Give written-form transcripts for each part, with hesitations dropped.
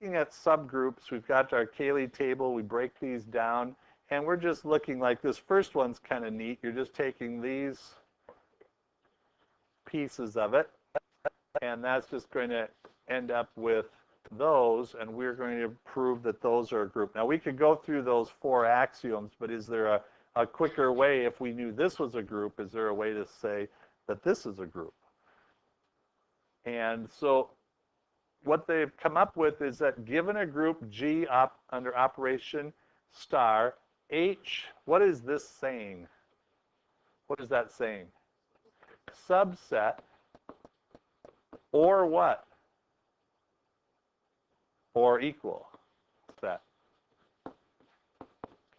looking at subgroups. We've got our Cayley table. We break these down, and we're just looking like this first one's kind of neat. You're just taking these pieces of it, and that's just going to end up with those, and we're going to prove that those are a group. Now, we could go through those 4 axioms, but is there a quicker way, if we knew this was a group, is there a way to say that this is a group? And so what they've come up with is that given a group G under operation star, H, what is this saying? What is that saying? Subset or what? Or equal set.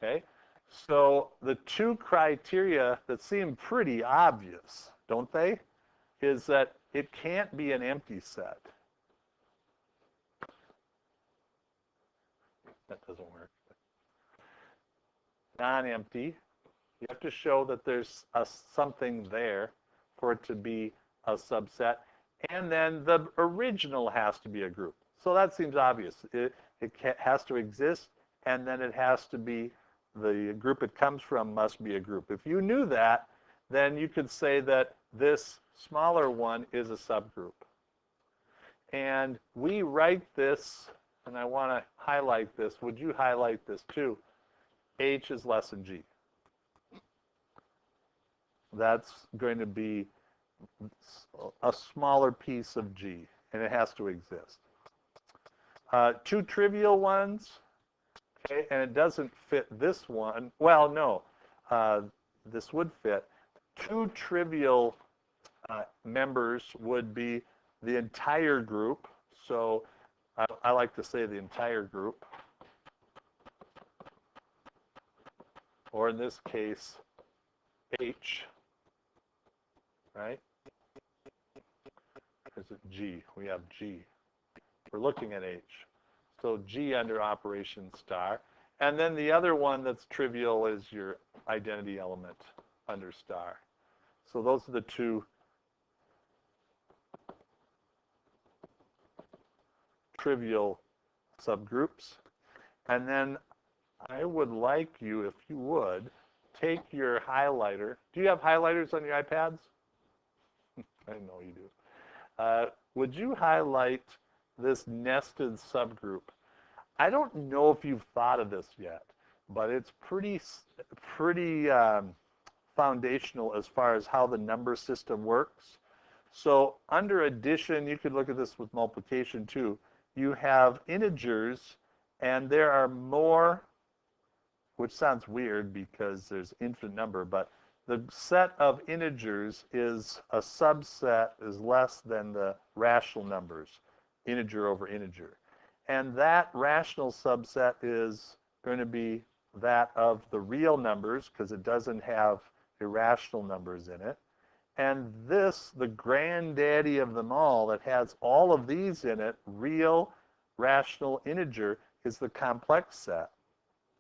Okay? So the 2 criteria that seem pretty obvious, don't they? Is that it can't be an empty set. That doesn't work. Non-empty. You have to show that there's something there for it to be a subset. And then the original has to be a group. So that seems obvious. It has to exist, and then it has to be, the group it comes from must be a group. If you knew that, then you could say that this smaller one is a subgroup. And we write this, and I want to highlight this. Would you highlight this too? H is less than G. That's going to be a smaller piece of G, and it has to exist. 2 trivial ones, okay, and it doesn't fit this one. Well, no, this would fit. 2 trivial members would be the entire group. So I like to say the entire group. Or in this case, H, right? Is it G? We have G. We're looking at H. So G under operation star. And then the other one that's trivial is your identity element under star. So those are the 2 trivial subgroups. And then I would like you, if you would, take your highlighter. Do you have highlighters on your iPads? I know you do. Would you highlight this nested subgroup? I don't know if you've thought of this yet, but it's pretty foundational as far as how the number system works. So under addition, you could look at this with multiplication too. You have integers, and there are more, which sounds weird because there's infinite number, but the set of integers is a subset is less than the rational numbers, integer over integer. And that rational subset is going to be that of the real numbers because it doesn't have irrational numbers in it. And this, the granddaddy of them all that has all of these in it, real, rational, integer, is the complex set.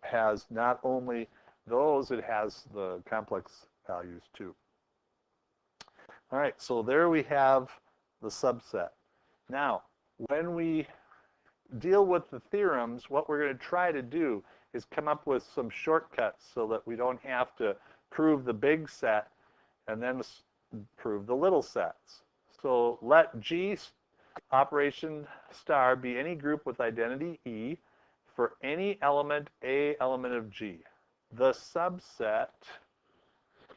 Has not only those, it has the complex values too. All right, so there we have the subset. Now, when we deal with the theorems, what we're going to try to do is come up with some shortcuts so that we don't have to prove the big set and then prove the little sets. So let G operation star be any group with identity E for any element A element of G. The subset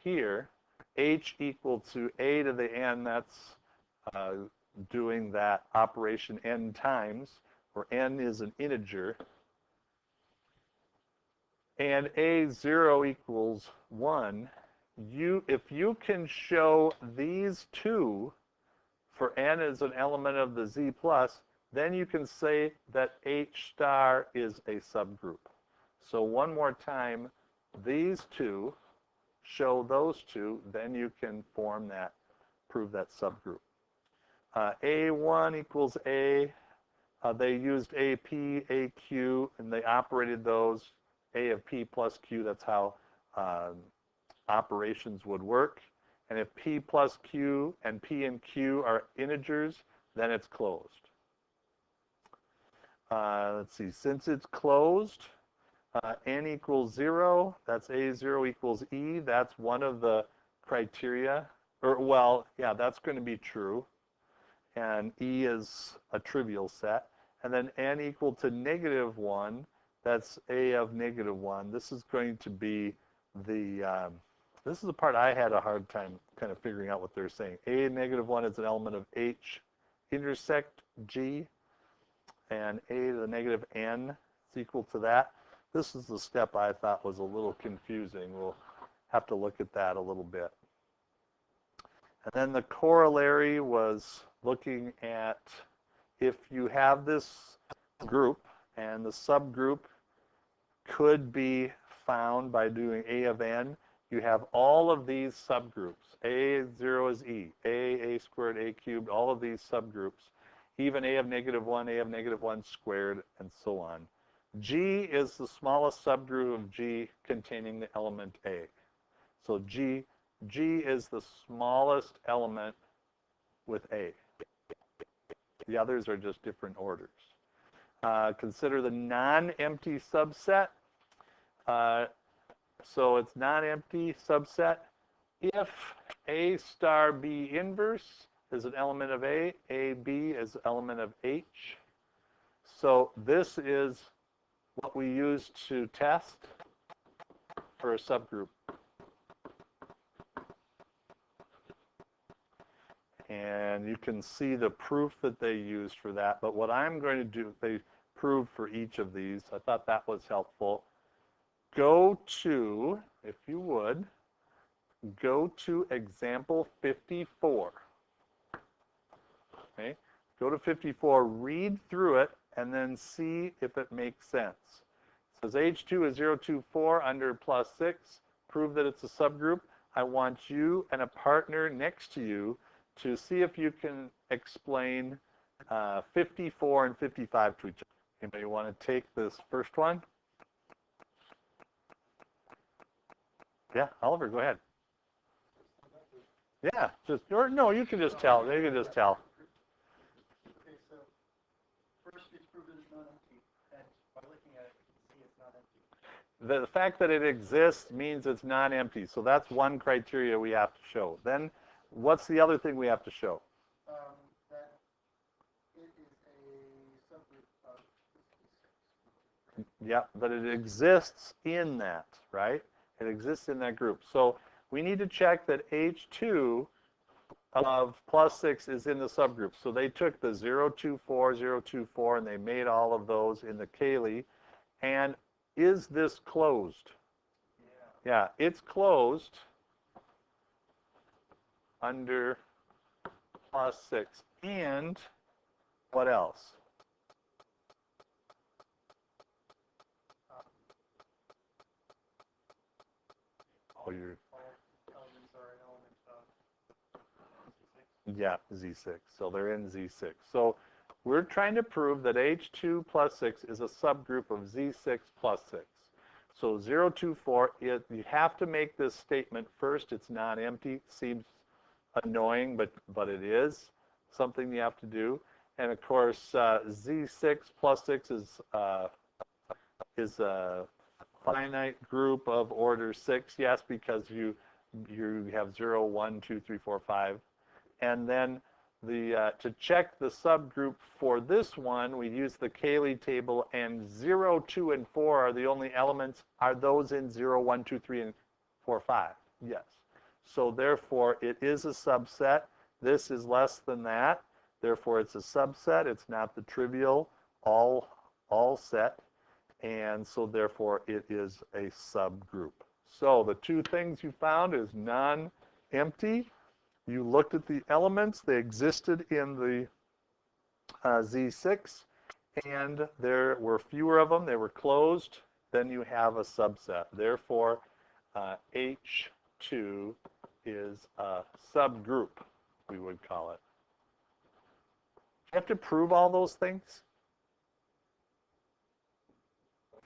here, H equal to A to the n, that's doing that operation n times, where n is an integer, and A0 equals 1, if you can show these 2 for n as an element of the Z plus, then you can say that H star is a subgroup. So one more time, these 2 show those 2, then you can form that, prove that subgroup. A1 equals A. They used AP, AQ, and they operated those. A of P plus Q, that's how operations would work. And if P plus Q and P and Q are integers, then it's closed. let's see, since it's closed, n equals 0, that's A0 equals E. That's one of the criteria. Or, well, yeah, that's going to be true. And E is a trivial set. And then n equal to -1, that's A of -1. This is going to be the, this is the part I had a hard time kind of figuring out what they're saying. A -1 is an element of H intersect G, and A to the negative n is equal to that. This is the step I thought was a little confusing. We'll have to look at that a little bit. And then the corollary was looking at if you have this group and the subgroup could be found by doing A of n, you have all of these subgroups. A0 is E, A squared, A cubed, all of these subgroups. Even A of -1, A of -1 squared, and so on. G is the smallest subgroup of G containing the element A. So G is the smallest element with A. The others are just different orders. Consider the non-empty subset. So it's non-empty subset. If A star B inverse is an element of A, AB is an element of H. So this is what we use to test for a subgroup. And you can see the proof that they used for that. But what I'm going to do, they proved for each of these. I thought that was helpful. Go to, if you would, go to example 54. Okay? Go to 54, read through it, and then see if it makes sense. It says H2 is 0, 2, 4 under +6. Prove that it's a subgroup. I want you and a partner next to you to see if you can explain 54 and 55 to each other. Anybody want to take this first one? Yeah, Oliver, go ahead. Yeah, just, or no, you can just tell. You can just tell. Okay, so first we prove that it's not empty, and by looking at it, we can see it's not empty. The fact that it exists means it's not empty. So that's one criteria we have to show. Then what's the other thing we have to show? That it is a subgroup of Z6. Yeah, that it exists in that, right? It exists in that group. So we need to check that H2 of +6 is in the subgroup. So they took the 0, 2, 4, 0, 2, 4, and they made all of those in the Cayley. And is this closed? Yeah, it's closed under +6. And what else? Oh, you're... Elements are an element of Z6. Yeah, Z6. So they're in Z6. So we're trying to prove that H2 +6 is a subgroup of Z6 +6. So 0, 2, 4, you have to make this statement first. It's not empty. Seems annoying, but it is something you have to do. And of course, Z6 +6 is a finite group of order 6. Yes, because you have 0, 1, 2, 3, 4, 5. And then to check the subgroup for this one, we use the Cayley table, and 0, 2, and 4 are the only elements. Are those in 0, 1, 2, 3, and 4, 5? Yes. So therefore, it is a subset. This is less than that. Therefore, it's a subset. It's not the trivial all set. And so therefore, it is a subgroup. So the two things you found is non-empty. You looked at the elements. They existed in the Z6, and there were fewer of them. They were closed. Then you have a subset. Therefore, H2 is a subgroup, we would call it. You have to prove all those things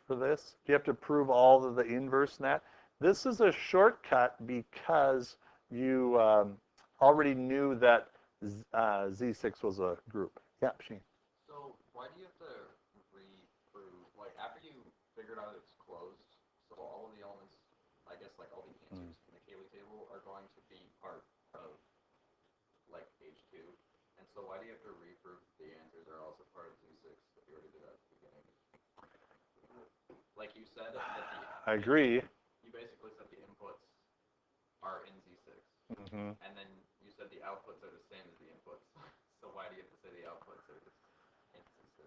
for this. You have to prove all of the inverse in that. This is a shortcut because you already knew that Z6 was a group. Yeah, Shane. So why do you have to reprove, like after you figured out it's closed, so all of the elements, I guess like all the answers in the Cayley table are going to be part of like H2. And so why do you have to reprove the answers are also part of Z6 if you already did that at the beginning? Like you said that I agree. you basically said the inputs are in Z6. Mm-hmm. And then you said the outputs are the same as the inputs. So why do you have to say the outputs are in Z6?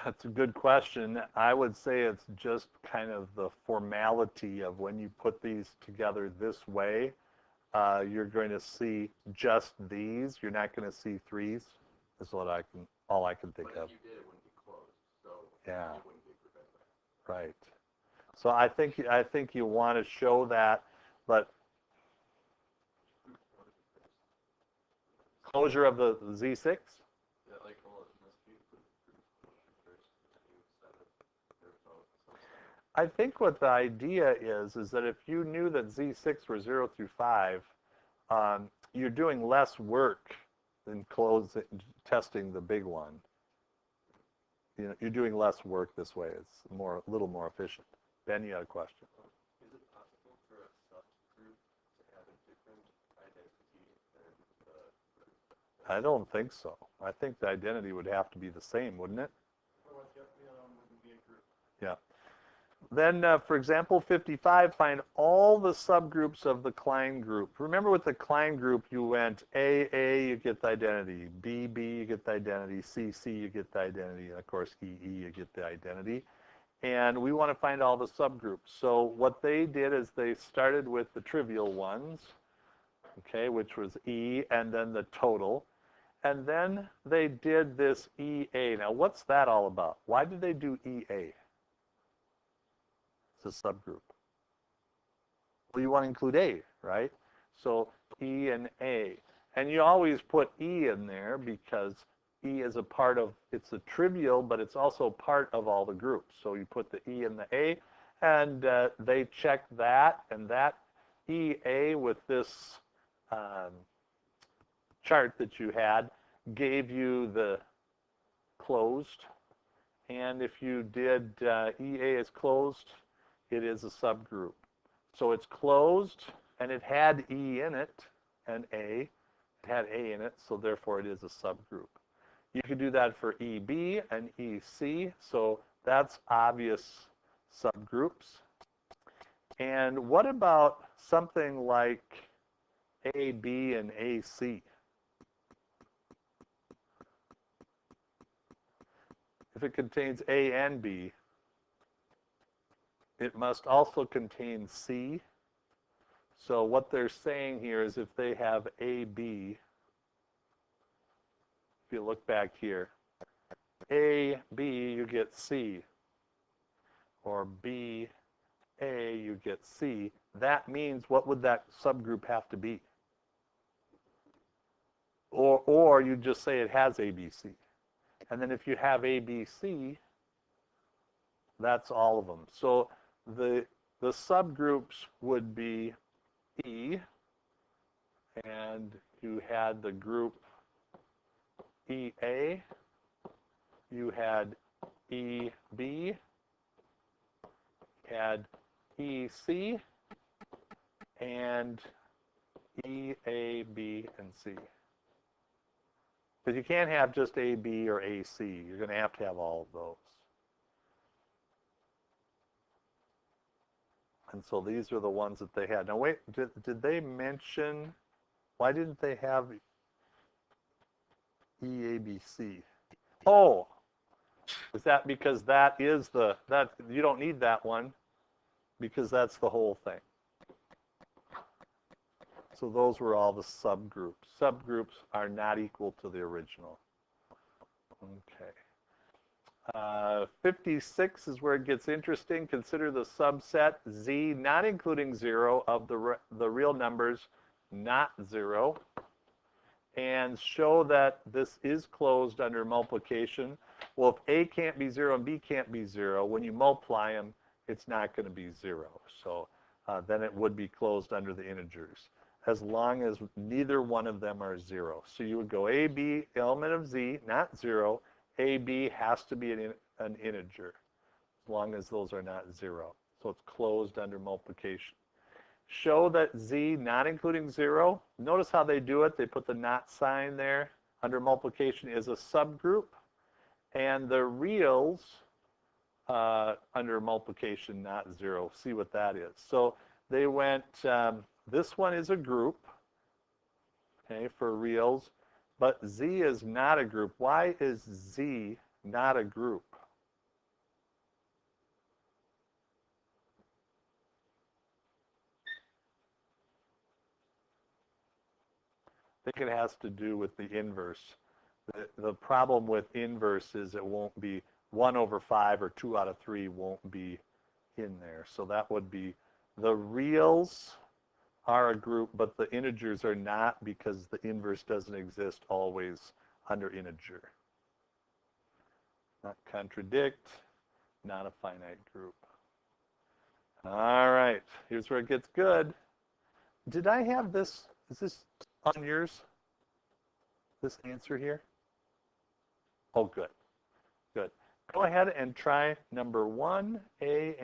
That's a good question. I would say it's just kind of the formality of when you put these together this way, you're going to see just these. You're not going to see threes. Is all I can think But of. if you did, it wouldn't be closed. So Yeah. it wouldn't be prevailing. Right. So I think you want to show that, but closure of the Z6. Yeah, like well, it must be first. You said that they're both. I think what the idea is that if you knew that Z6 were 0 through 5, you're doing less work than testing the big one. You know, you're doing less work this way. It's a little more efficient. Ben, you had a question. Is it possible for a subgroup to have a different identity than the I don't think so. I think the identity would have to be the same, wouldn't it? Otherwise, the other one wouldn't be a group. Yeah. Then, for example, 55, find all the subgroups of the Klein group. Remember with the Klein group, you went A, you get the identity. B, you get the identity. C, you get the identity. And of course, E, you get the identity. And we want to find all the subgroups. So what they did is they started with the trivial ones, okay, which was E, and then the total. And then they did this EA. Now, what's that all about? Why did they do EA? It's a subgroup. Well, you want to include A, right? So E and A. And you always put E in there because E is a part of, it's a trivial, but it's also part of all the groups. So you put the E and the A, and they check that, and that EA with this chart that you had gave you the closed. And if you did EA is closed, it is a subgroup. So it's closed, and it had E in it, and A. It had A in it, so therefore it is a subgroup. You could do that for EB and EC, so that's obvious subgroups. And what about something like AB and AC? If it contains A and B, it must also contain C. So what they're saying here is if they have AB, if you look back here, A, B, you get C. Or B, A, you get C. That means what would that subgroup have to be? Or you just say it has ABC. And then if you have ABC, that's all of them. So the subgroups would be E, and you had the group EA, you had EB, had EC, and EAB and C. Because you can't have just AB or AC. You're going to have all of those. And so these are the ones that they had. Now wait, did they mention, why didn't they have EABC? Oh, is that because that is you don't need that one because that's the whole thing. So those were all the subgroups. Subgroups are not equal to the original. Okay. 56 is where it gets interesting. Consider the subset Z, not including 0, of the real numbers, not 0. And show that this is closed under multiplication. Well, if A can't be 0 and B can't be 0, when you multiply them, it's not going to be 0. So then it would be closed under the integers, as long as neither one of them are 0. So you would go AB, element of Z, not 0. AB has to be an integer, as long as those are not 0. So it's closed under multiplication. Show that z, not including 0, notice how they do it. They put the not sign there. Under multiplication is a subgroup. And the reals under multiplication, not 0. See what that is. So they went, this one is a group, okay, for reals, but z is not a group. Why is z not a group? I think it has to do with the inverse. The problem with inverse is it won't be 1 over 5 or 2 out of 3 won't be in there. So that would be the reals are a group, but the integers are not, because the inverse doesn't exist always under integer. Not contradict, not a finite group. All right, here's where it gets good. Did I have this, is this on yours? This answer here? Oh, good, good. Go ahead and try number 1, A,